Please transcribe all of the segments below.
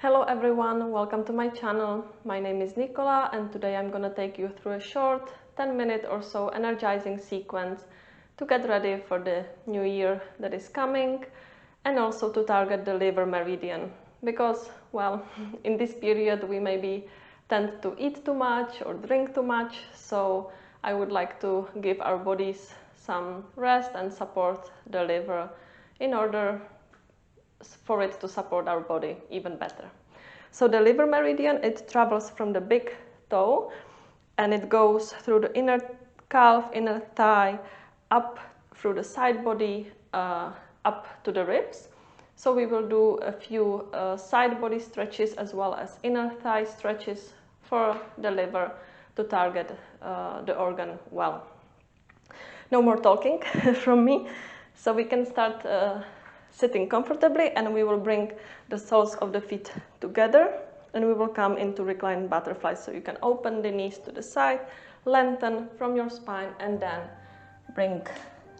Hello everyone, welcome to my channel. My name is Nicola and today I'm gonna take you through a short 10-minute or so energizing sequence to get ready for the new year that is coming and also to target the liver meridian because, well, in this period we maybe tend to eat too much or drink too much, so I would like to give our bodies some rest and support the liver in order for it to support our body even better. So the liver meridian, it travels from the big toe and it goes through the inner calf, inner thigh, up through the side body, up to the ribs. So we will do a few side body stretches as well as inner thigh stretches for the liver to target the organ well. No more talking from me, so we can start sitting comfortably, and we will bring the soles of the feet together and we will come into reclined butterfly. So you can open the knees to the side, lengthen from your spine and then bring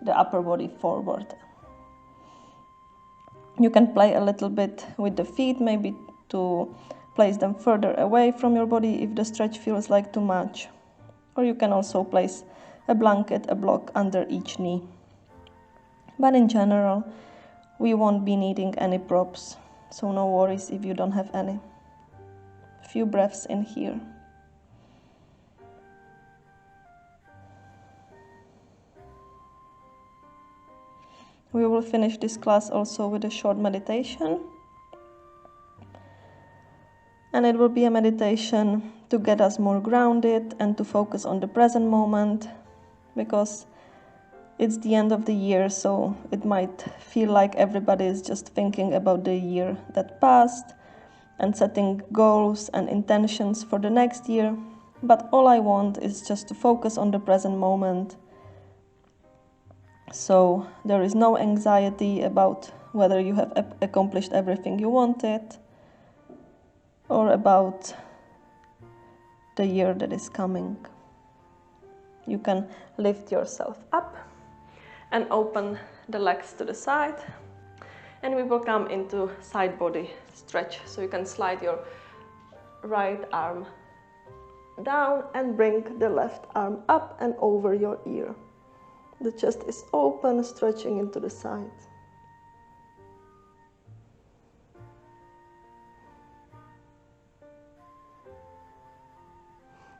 the upper body forward. You can play a little bit with the feet, maybe to place them further away from your body if the stretch feels like too much. Or you can also place a blanket, a block under each knee. But in general, we won't be needing any props, so no worries if you don't have any. Few breaths in here. We will finish this class also with a short meditation. And it will be a meditation to get us more grounded and to focus on the present moment, because it's the end of the year, so it might feel like everybody is just thinking about the year that passed and setting goals and intentions for the next year. But all I want is just to focus on the present moment. So there is no anxiety about whether you have accomplished everything you wanted or about the year that is coming. You can lift yourself up and open the legs to the side, and we will come into side body stretch. So you can slide your right arm down and bring the left arm up and over your ear. The chest is open, stretching into the side.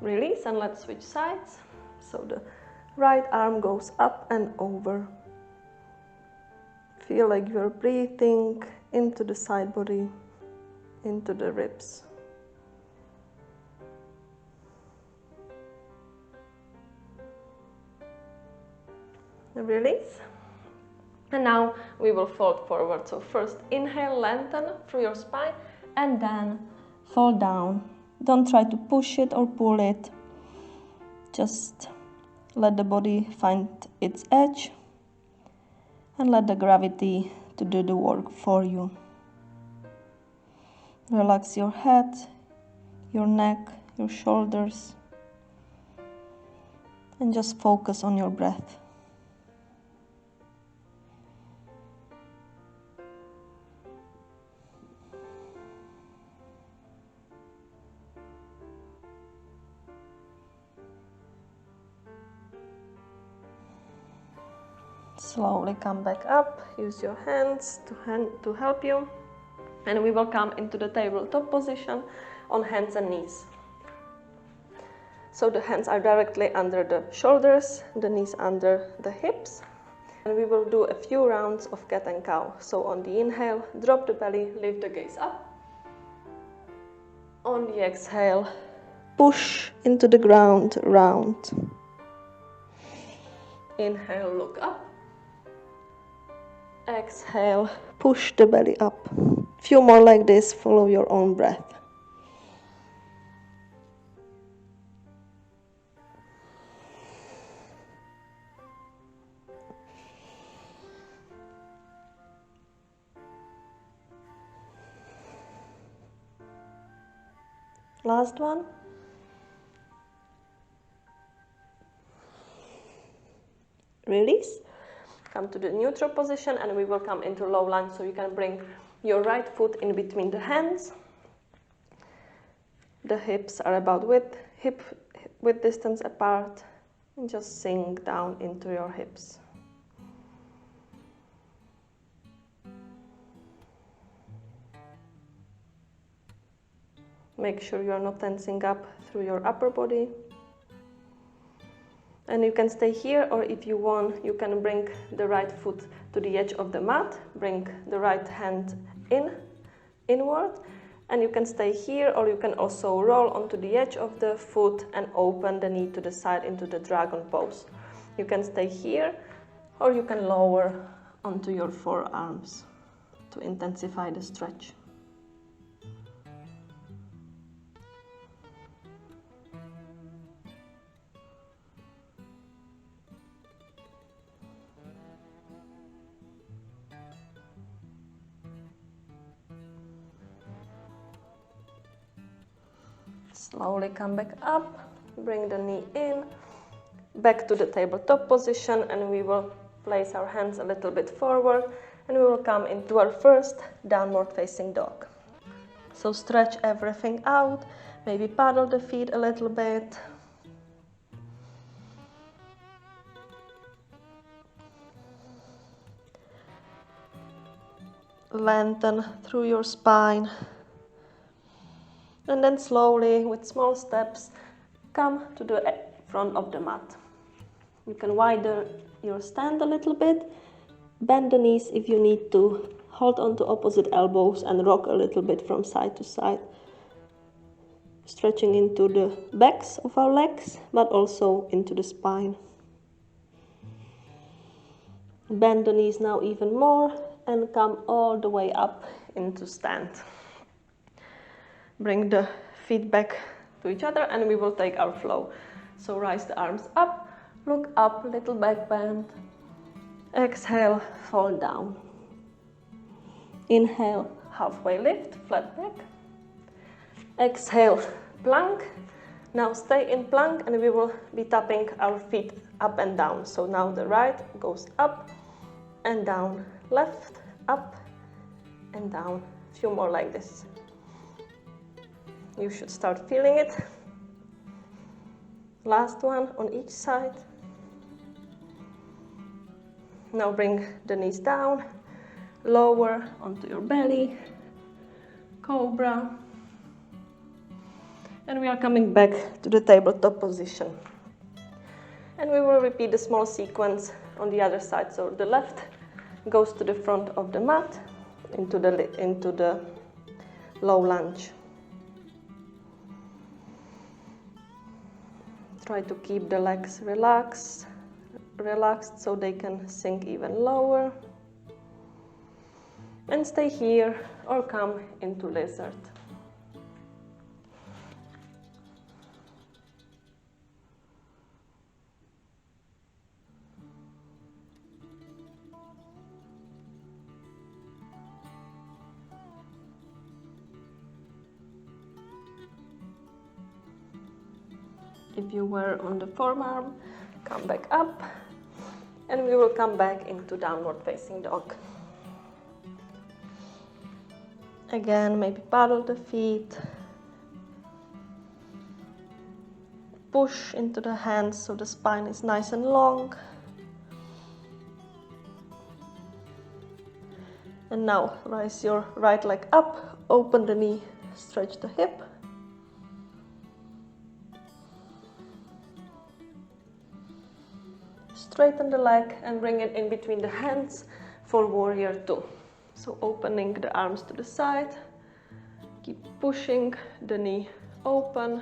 Release and let's switch sides. So the right arm goes up and over. Feel like you're breathing into the side body, into the ribs. Release. And now we will fold forward. So first inhale, lengthen through your spine and then fall down. Don't try to push it or pull it. Just let the body find its edge and let the gravity to do the work for you. Relax your head, your neck, your shoulders, and just focus on your breath. Slowly come back up, use your hands to help you, and we will come into the tabletop position on hands and knees. So the hands are directly under the shoulders, the knees under the hips, and we will do a few rounds of cat and cow. So on the inhale, drop the belly, lift the gaze up. On the exhale, push into the ground, round. Inhale, look up. Exhale, push the belly up. Few more like this, follow your own breath. Last one. Release. Come to the neutral position and we will come into low lunge. So you can bring your right foot in between the hands The hips are about hip width distance apart, and just sink down into your hips. Make sure you are not tensing up through your upper body. And you can stay here, or if you want, you can bring the right foot to the edge of the mat, bring the right hand inward, and you can stay here, or you can also roll onto the edge of the foot and open the knee to the side into the dragon pose. You can stay here, or you can lower onto your forearms to intensify the stretch. Slowly come back up, bring the knee in, back to the tabletop position, and we will place our hands a little bit forward, and we will come into our first downward facing dog. So stretch everything out, maybe paddle the feet a little bit. Lengthen through your spine. And then slowly, with small steps, come to the front of the mat. You can widen your stand a little bit, bend the knees if you need to, hold on to opposite elbows and rock a little bit from side to side, stretching into the backs of our legs, but also into the spine. Bend the knees now even more and come all the way up into stand. Bring the feet back to each other and we will take our flow. So rise the arms up, look up, little back bend. Exhale, fall down. Inhale, halfway lift, flat back. Exhale, plank. Now stay in plank and we will be tapping our feet up and down. So now the right goes up and down, left, up and down. A few more like this. You should start feeling it. Last one on each side. Now bring the knees down, lower onto your belly, cobra. And we are coming back to the tabletop position. And we will repeat the small sequence on the other side. So the left goes to the front of the mat, into the low lunge. Try to keep the legs relaxed so they can sink even lower. And stay here or come into lizard. If you were on the forearm, come back up and we will come back into downward facing dog. Again, maybe paddle the feet. Push into the hands so the spine is nice and long. And now rise your right leg up, open the knee, stretch the hip. Straighten the leg and bring it in between the hands for warrior two. So opening the arms to the side, keep pushing the knee open.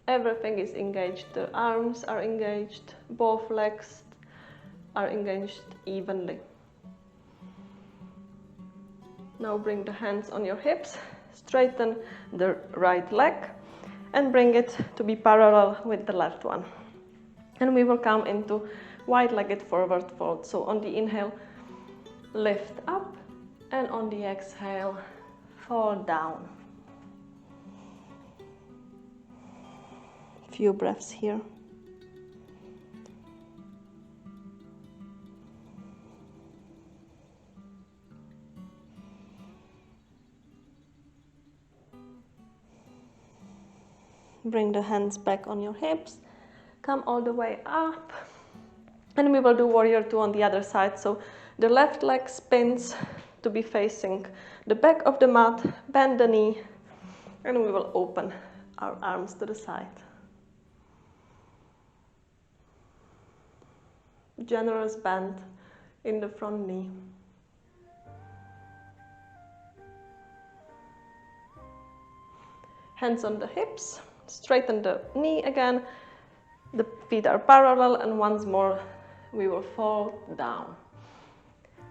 Everything is engaged, the arms are engaged, both legs are engaged evenly. Now bring the hands on your hips, straighten the right leg and bring it to be parallel with the left one. And we will come into wide-legged forward fold. So on the inhale, lift up, and on the exhale, fall down. Few breaths here. Bring the hands back on your hips, come all the way up, and we will do warrior two on the other side. So the left leg spins to be facing the back of the mat, bend the knee, and we will open our arms to the side. Generous bend in the front knee. Hands on the hips, straighten the knee again, the feet are parallel, and once more we will fall down.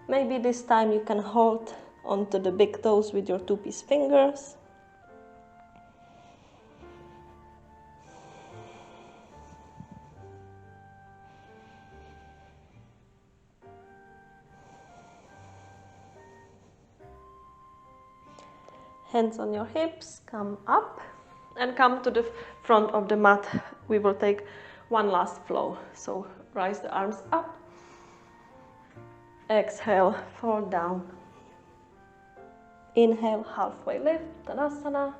Maybe this time you can hold onto the big toes with your two-piece fingers. Hands on your hips, come up and come to the front of the mat. We will take one last flow. So rise the arms up. Exhale, fall down. Inhale, halfway lift, Tadasana.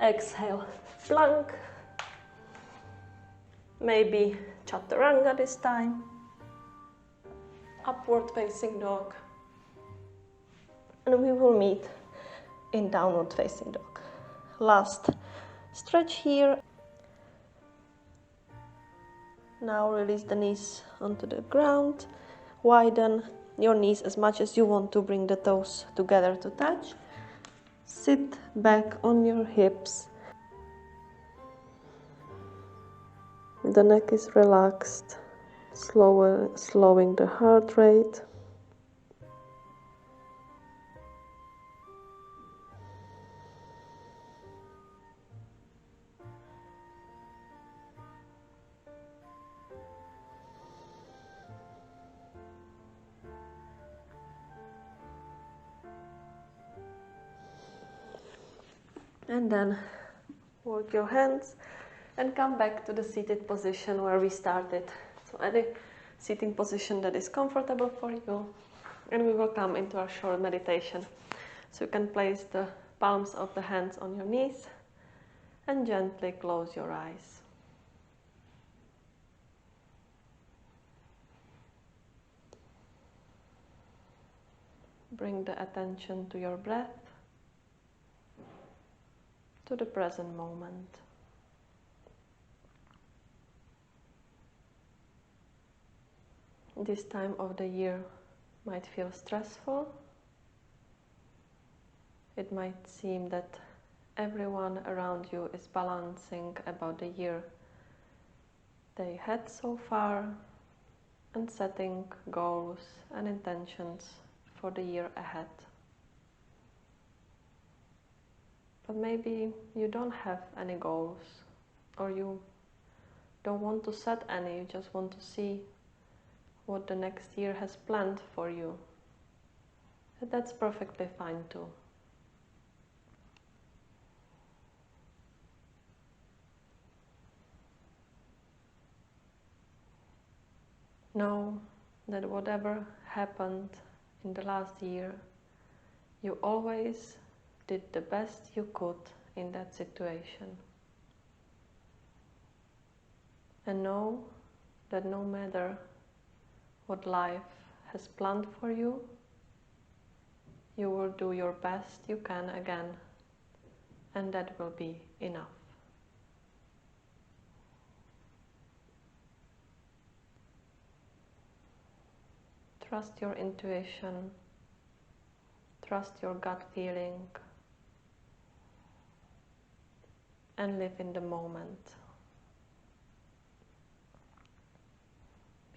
Exhale, plank. Maybe Chaturanga this time. Upward facing dog. And we will meet in downward facing dog. Last stretch here. Now release the knees onto the ground. Widen your knees as much as you want to bring the toes together to touch. Sit back on your hips. The neck is relaxed, slowing the heart rate. And then work your hands and come back to the seated position where we started. So any sitting position that is comfortable for you. And we will come into our short meditation. So you can place the palms of the hands on your knees and gently close your eyes. Bring the attention to your breath, to the present moment. This time of the year might feel stressful. It might seem that everyone around you is balancing about the year they had so far and setting goals and intentions for the year ahead. But maybe you don't have any goals, or you don't want to set any, you just want to see what the next year has planned for you. And that's perfectly fine too. Know that whatever happened in the last year, you always did the best you could in that situation. And know that no matter what life has planned for you, you will do your best you can again, and that will be enough. Trust your intuition, trust your gut feeling, and live in the moment.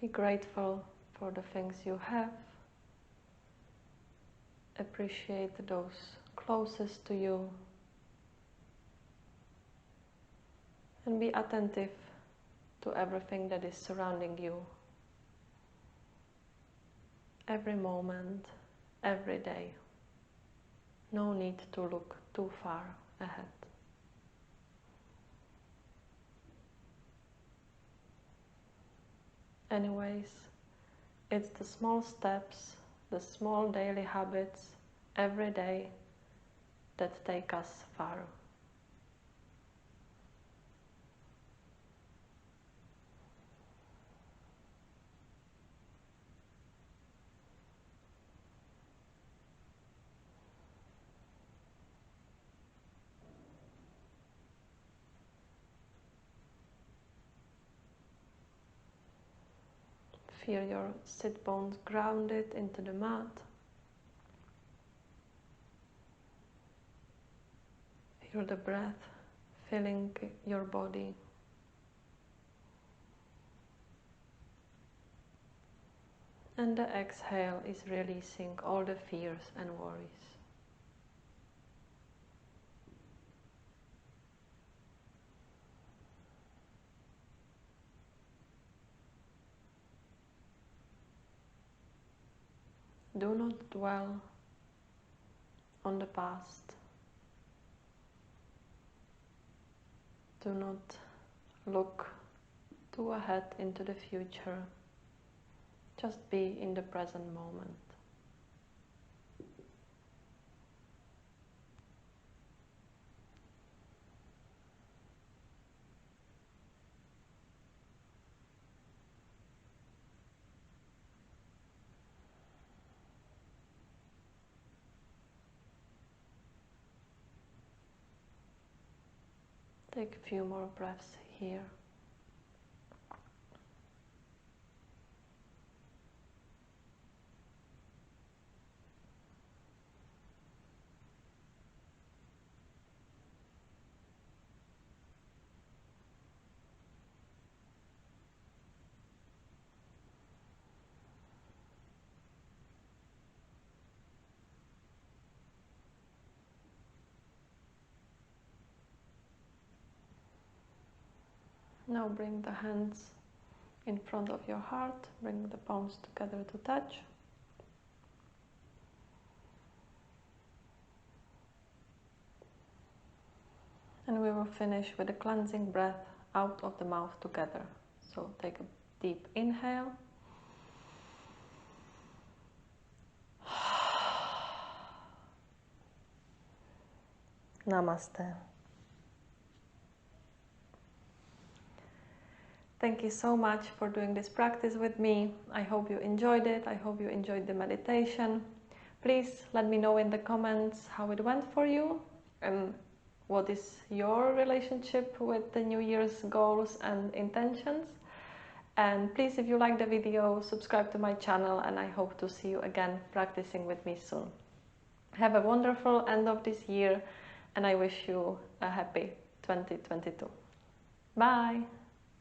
Be grateful for the things you have. Appreciate those closest to you. And be attentive to everything that is surrounding you. Every moment, every day. No need to look too far ahead. Anyways, it's the small steps, the small daily habits every day that take us far. Feel your sit bones grounded into the mat. Feel the breath filling your body. And the exhale is releasing all the fears and worries. Do not dwell on the past. Do not look too ahead into the future. Just be in the present moment. Take a few more breaths here. Now bring the hands in front of your heart, bring the palms together to touch. And we will finish with a cleansing breath out of the mouth together. So take a deep inhale. Namaste. Thank you so much for doing this practice with me. I hope you enjoyed it. I hope you enjoyed the meditation. Please let me know in the comments how it went for you and what is your relationship with the New Year's goals and intentions. And please, if you like the video, subscribe to my channel, and I hope to see you again practicing with me soon. Have a wonderful end of this year, and I wish you a happy 2022. Bye!